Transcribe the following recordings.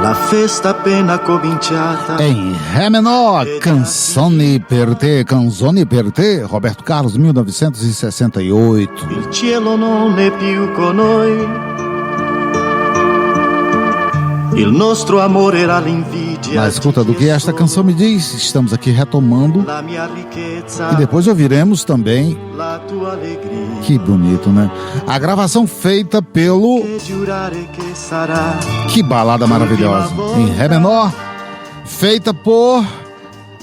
La festa appena cominciata. Em Ré menor, Canzone per te, Roberto Carlos, 1968. Il cielo non è più con noi. Il nostro amore era l'invidia. Na escuta do que esta canção me diz, estamos aqui retomando. La mia ricchezza, E depois ouviremos também, la tua allegria. que bonito, né? A gravação feita pelo... E giurare che sarà. Que balada maravilhosa. Em Ré menor, feita por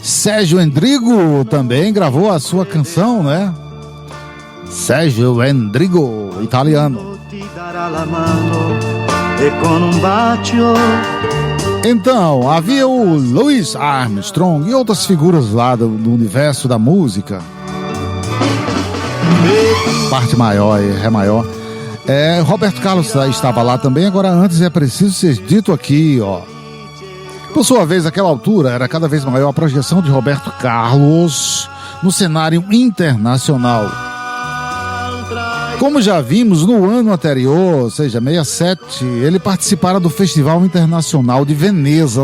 Sérgio Endrigo, também gravou a sua canção, né? Sérgio Endrigo, italiano. Ti darà la mano e con un bacio. Então, havia o Louis Armstrong e outras figuras lá do universo da música. Parte maior e Ré maior. Roberto Carlos estava lá também. Agora, antes é preciso ser dito aqui, ó. Por sua vez, naquela altura, era cada vez maior a projeção de Roberto Carlos no cenário internacional. Como já vimos no ano anterior, ou seja, 67, ele participara do Festival Internacional de Veneza,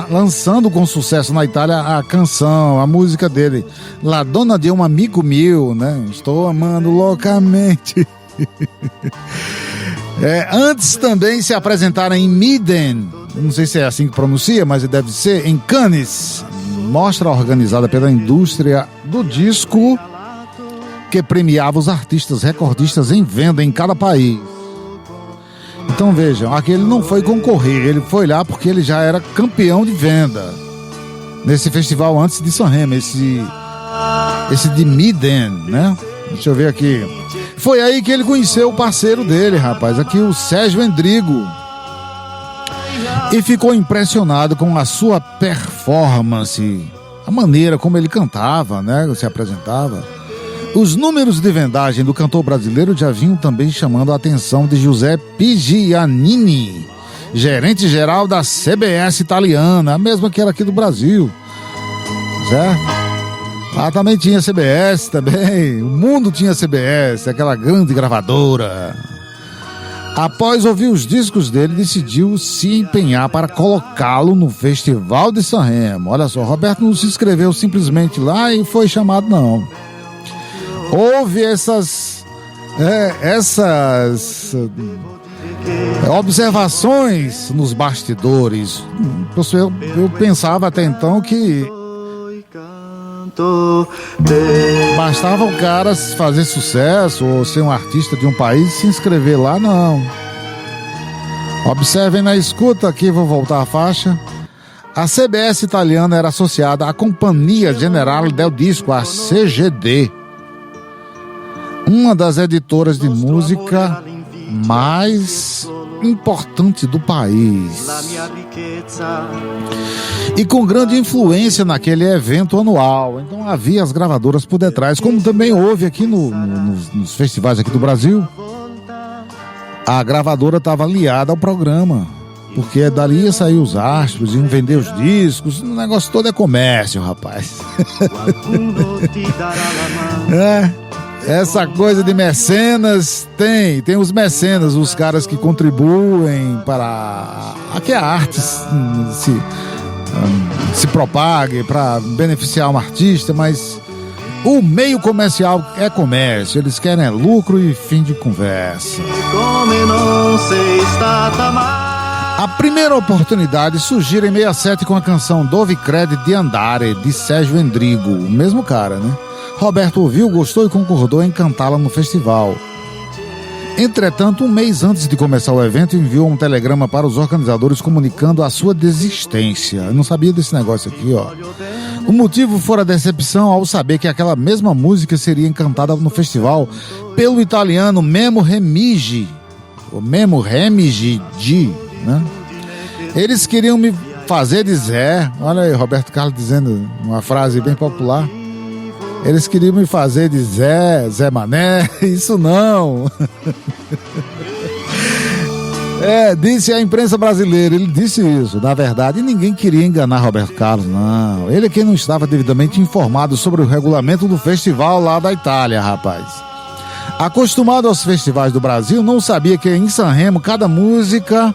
lançando com sucesso na Itália a canção, a música dele, La Donna de um Amigo Meu, né? Estou amando loucamente. Antes também se apresentaram em Miden, não sei se é assim que pronuncia, mas deve ser, em Cannes, mostra organizada pela indústria do disco, que premiava os artistas recordistas em venda em cada país. Então vejam, aqui ele não foi concorrer, ele foi lá porque ele já era campeão de venda nesse festival antes de Sanremo, esse de Miden, né? Deixa eu ver aqui. Foi aí que ele conheceu o parceiro dele, rapaz, aqui o Sérgio Endrigo, e ficou impressionado com a sua performance, a maneira como ele cantava, né? Se apresentava. Os números de vendagem do cantor brasileiro já vinham também chamando a atenção de José Pigianini, gerente-geral da CBS italiana, a mesma que era aqui do Brasil, certo? Lá também tinha CBS, também, o mundo tinha CBS, aquela grande gravadora. Após ouvir os discos dele, decidiu se empenhar para colocá-lo no Festival de Sanremo. Olha só, Roberto não se inscreveu simplesmente lá e foi chamado, não. Houve essas observações nos bastidores. Eu pensava até então que bastava o cara fazer sucesso ou ser um artista de um país e se inscrever lá, não. Observem na escuta aqui, vou voltar a faixa. A CBS italiana era associada à Companhia Generale del Disco, a CGD, uma das editoras de música mais importante do país, e com grande influência naquele evento anual. Então havia as gravadoras por detrás, como também houve aqui nos festivais aqui do Brasil. A gravadora estava aliada ao programa, porque dali ia sair os astros, iam vender os discos, o negócio todo é comércio, rapaz. Essa coisa de mecenas, tem os mecenas, os caras que contribuem para que a arte se propague, para beneficiar um artista, mas o meio comercial é comércio, eles querem lucro e fim de conversa. A primeira oportunidade surgiu em 67 com a canção Dove Crede di Andare, de Sérgio Endrigo, o mesmo cara, né? Roberto ouviu, gostou e concordou em cantá-la no festival. Entretanto, um mês antes de começar o evento, enviou um telegrama para os organizadores comunicando a sua desistência. Eu não sabia desse negócio aqui, ó. O motivo fora a decepção ao saber que aquela mesma música seria cantada no festival pelo italiano Memo Remigi, né? Eles queriam me fazer de Zé. Olha aí, Roberto Carlos dizendo uma frase bem popular. Eles queriam me fazer de Zé Mané, isso não. Disse a imprensa brasileira, ele disse isso, na verdade, ninguém queria enganar Roberto Carlos, não. Ele é quem não estava devidamente informado sobre o regulamento do festival lá da Itália, rapaz. Acostumado aos festivais do Brasil, não sabia que em Sanremo cada música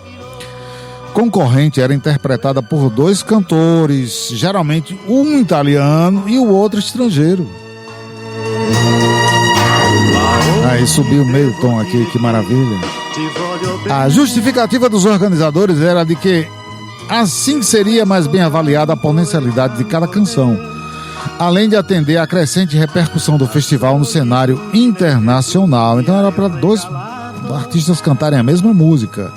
concorrente era interpretada por dois cantores, geralmente um italiano e o outro estrangeiro. Aí subiu meio tom aqui, que maravilha. A justificativa dos organizadores era de que assim seria mais bem avaliada a potencialidade de cada canção, além de atender à crescente repercussão do festival no cenário internacional. Então era para dois artistas cantarem a mesma música.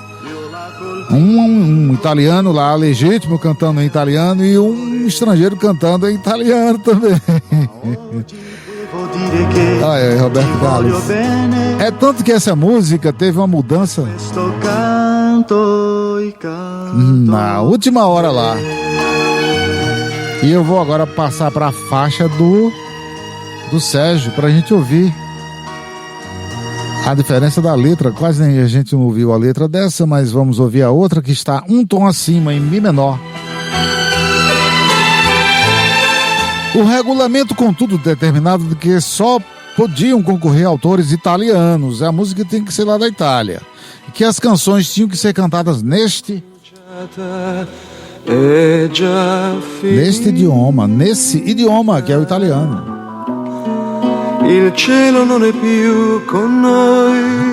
Um italiano lá, legítimo, cantando em italiano, e um estrangeiro cantando em italiano também. Aí, Roberto Carlos. É tanto que essa música teve uma mudança na última hora lá. E eu vou agora passar para a faixa do Sérgio, pra gente ouvir a diferença da letra. Quase nem a gente não ouviu a letra dessa, mas vamos ouvir a outra, que está um tom acima, em Mi menor. O regulamento, contudo, determinava que só podiam concorrer autores italianos. A música tem que ser lá da Itália. Que as canções tinham que ser cantadas nesse idioma, que é o italiano.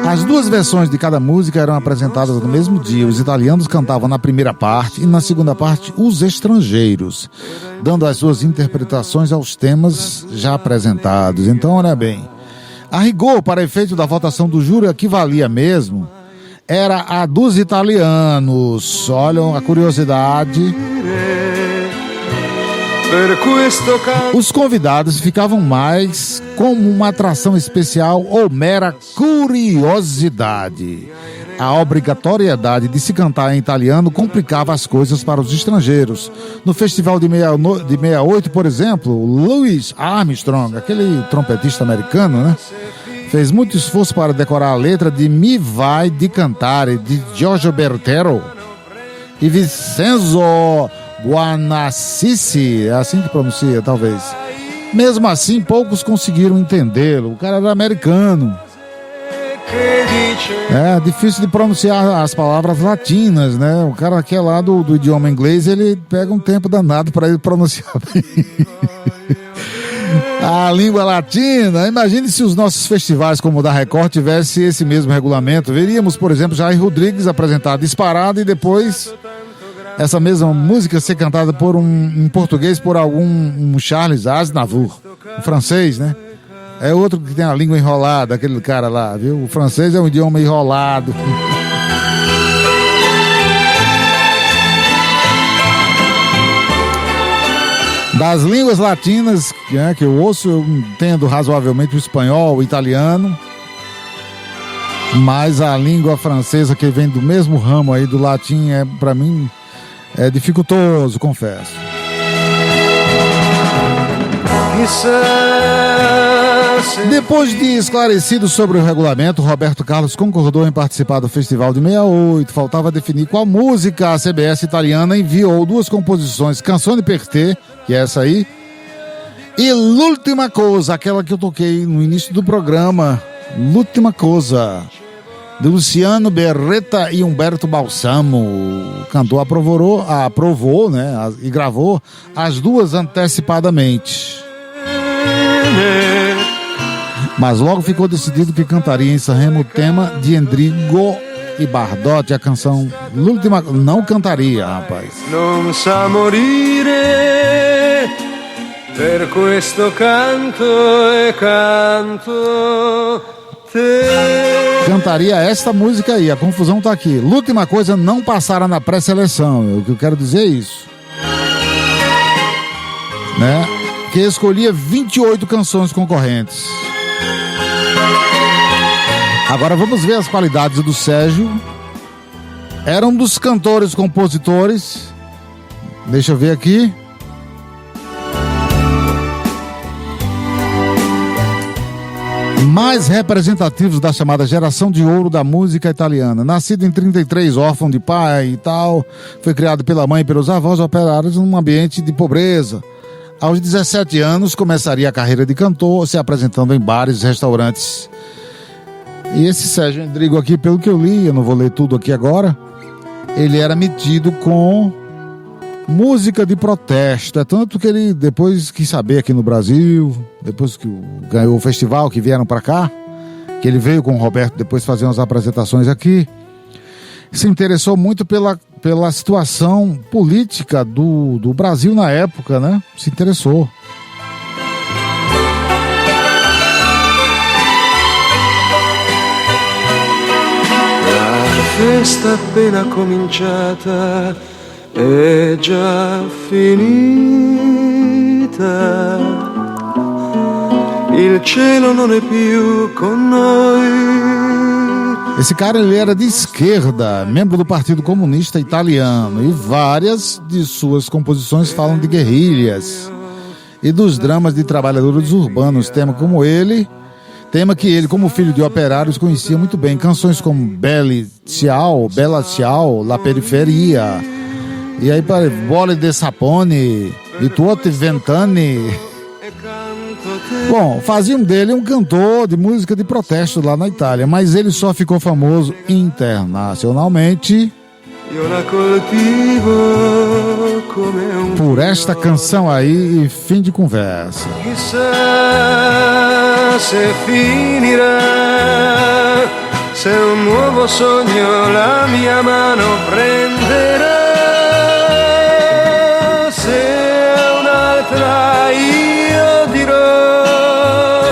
As duas versões de cada música eram apresentadas no mesmo dia. Os italianos cantavam na primeira parte e na segunda parte os estrangeiros, dando as suas interpretações aos temas já apresentados. Então, olha bem, a rigor, para efeito da votação do júri, a que valia mesmo era a dos italianos. Olha a curiosidade. Os convidados ficavam mais como uma atração especial ou mera curiosidade. A obrigatoriedade de se cantar em italiano complicava as coisas para os estrangeiros. No festival de 68, por exemplo, Louis Armstrong, aquele trompetista americano, né, fez muito esforço para decorar a letra de Mi Vai di Cantare, de Giorgio Bertero e Vincenzo Guanassisi, é assim que pronuncia, talvez. Mesmo assim, poucos conseguiram entendê-lo. O cara era americano. É difícil de pronunciar as palavras latinas, né? O cara que é lá do idioma inglês, ele pega um tempo danado para ele pronunciar bem a língua latina. Imagine se os nossos festivais, como o da Record, tivesse esse mesmo regulamento. Veríamos, por exemplo, Jair Rodrigues apresentar Disparado e depois essa mesma música ser cantada por em português por um Charles Aznavour, um francês, né? É outro que tem a língua enrolada, aquele cara lá, viu? O francês é um idioma enrolado. Das línguas latinas, que eu ouço, eu entendo razoavelmente o espanhol, o italiano, mas a língua francesa, que vem do mesmo ramo aí do latim, para mim, é dificultoso, confesso. Depois de esclarecido sobre o regulamento, Roberto Carlos concordou em participar do Festival de 68. Faltava definir qual música. A CBS italiana enviou duas composições, Canzone per te, que é essa aí, e L'Ultima Cosa, aquela que eu toquei no início do programa, L'Ultima Cosa, de Luciano Berretta e Humberto Balsamo. O cantor aprovou, né, e gravou as duas antecipadamente. Mas logo ficou decidido que cantaria em Sanremo o tema de Endrigo e Bardotti, a canção L'Ultima. Não cantaria, rapaz. Non sa morire, per questo canto e canto te. Cantaria esta música aí, a confusão tá aqui. L'Ultima Coisa não passara na pré-seleção, o que eu quero dizer é isso, né? Que escolhia 28 canções concorrentes. Agora vamos ver as qualidades do Sérgio. Era um dos cantores, compositores, deixa eu ver aqui, mais representativos da chamada geração de ouro da música italiana. Nascido em 33, órfão de pai e tal, foi criado pela mãe e pelos avós, operados num ambiente de pobreza. Aos 17 anos começaria a carreira de cantor, se apresentando em bares e restaurantes. E esse Sérgio Endrigo aqui, pelo que eu li, eu não vou ler tudo aqui agora, ele era metido com música de protesto. É tanto que ele depois quis saber aqui no Brasil, depois que ganhou o festival, que vieram para cá, que ele veio com o Roberto depois fazer umas apresentações aqui, se interessou muito pela situação política do Brasil na época, né? Se interessou. Festa appena cominciata è già finita, il cielo non è più con noi. Esse cara, ele era de esquerda, membro do Partido Comunista Italiano, e várias de suas composições falam de guerrilhas e dos dramas de trabalhadores urbanos, tema que ele, como filho de operários, conhecia muito bem. Canções como Bella Ciao, La Periferia, e aí para Vole de Sapone, e Tutti Vent'anni. Bom, faziam dele um cantor de música de protesto lá na Itália, mas ele só ficou famoso internacionalmente por esta canção aí e fim de conversa. Chissà se finirà, se un nuovo sogno la mia mano prenderà, se un'altra io dirò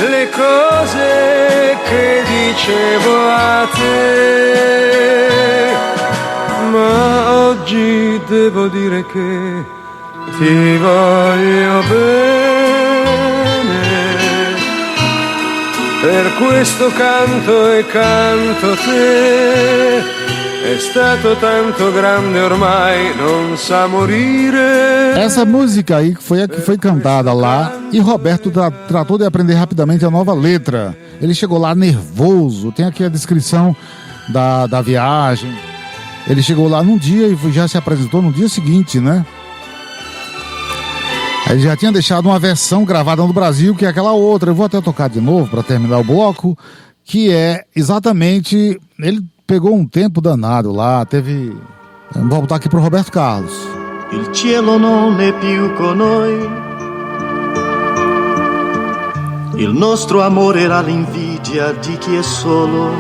le cose che dicevo a te, ma oggi devo dire che ti voglio bene, per questo canto e canto te, è stato tanto grande ormai, non sa morire. Essa música aí foi a que foi cantada lá, e Roberto tratou de aprender rapidamente a nova letra. Ele chegou lá nervoso, tem aqui a descrição da viagem. Ele chegou lá num dia e já se apresentou no dia seguinte, né? Ele já tinha deixado uma versão gravada no Brasil, que é aquela outra. Eu vou até tocar de novo para terminar o bloco, que é exatamente... Ele pegou um tempo danado lá, teve... Vou voltar aqui pro Roberto Carlos. Il cielo non è più con noi, il nostro amore era l'invidia di chi è solo.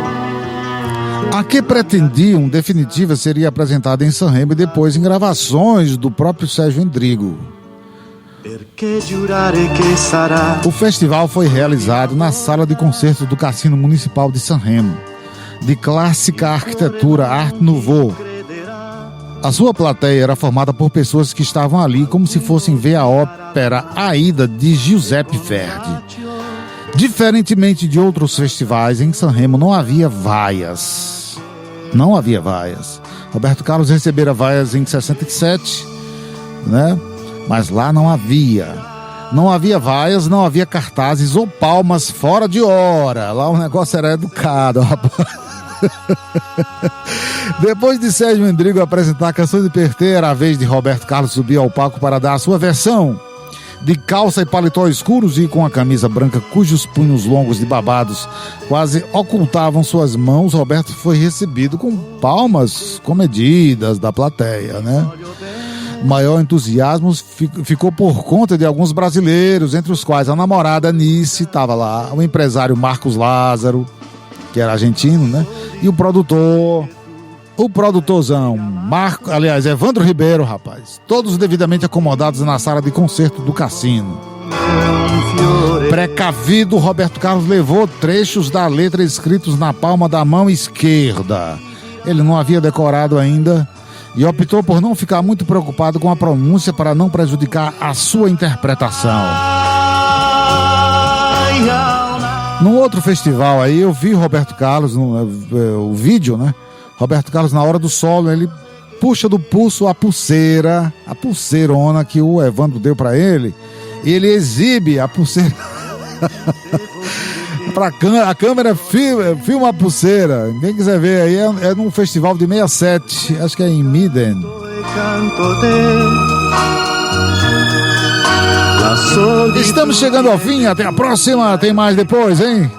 A que pretendiam, definitiva, seria apresentada em Sanremo e depois em gravações do próprio Sérgio Endrigo. O festival foi realizado na sala de concertos do Cassino Municipal de Sanremo, de clássica arquitetura Art Nouveau. A sua plateia era formada por pessoas que estavam ali como se fossem ver a ópera Aida de Giuseppe Verdi. Diferentemente de outros festivais, em Sanremo não havia vaias. Não havia vaias. Roberto Carlos recebera vaias em 67, né? Mas lá não havia. Não havia vaias, não havia cartazes ou palmas fora de hora. Lá o negócio era educado, rapaz. Depois de Sérgio Endrigo apresentar a canção de Pertê, era a vez de Roberto Carlos subir ao palco para dar a sua versão. De calça e paletó escuros e com a camisa branca, cujos punhos longos de babados quase ocultavam suas mãos, Roberto foi recebido com palmas comedidas da plateia, né? O maior entusiasmo ficou por conta de alguns brasileiros, entre os quais a namorada Anice estava lá, o empresário Marcos Lázaro, que era argentino, né? E o produtorzão, Evandro Ribeiro, rapaz. Todos devidamente acomodados na sala de concerto do cassino. Precavido, Roberto Carlos levou trechos da letra escritos na palma da mão esquerda. Ele não havia decorado ainda e optou por não ficar muito preocupado com a pronúncia para não prejudicar a sua interpretação. Num outro festival aí, eu vi Roberto Carlos, o vídeo, né? Roberto Carlos, na hora do solo, ele puxa do pulso a pulseirona que o Evandro deu pra ele, e ele exibe a pulseira. A câmera filma a pulseira. Quem quiser ver aí, é num festival de 67, acho que é em Miden. Estamos chegando ao fim, até a próxima, tem mais depois, hein?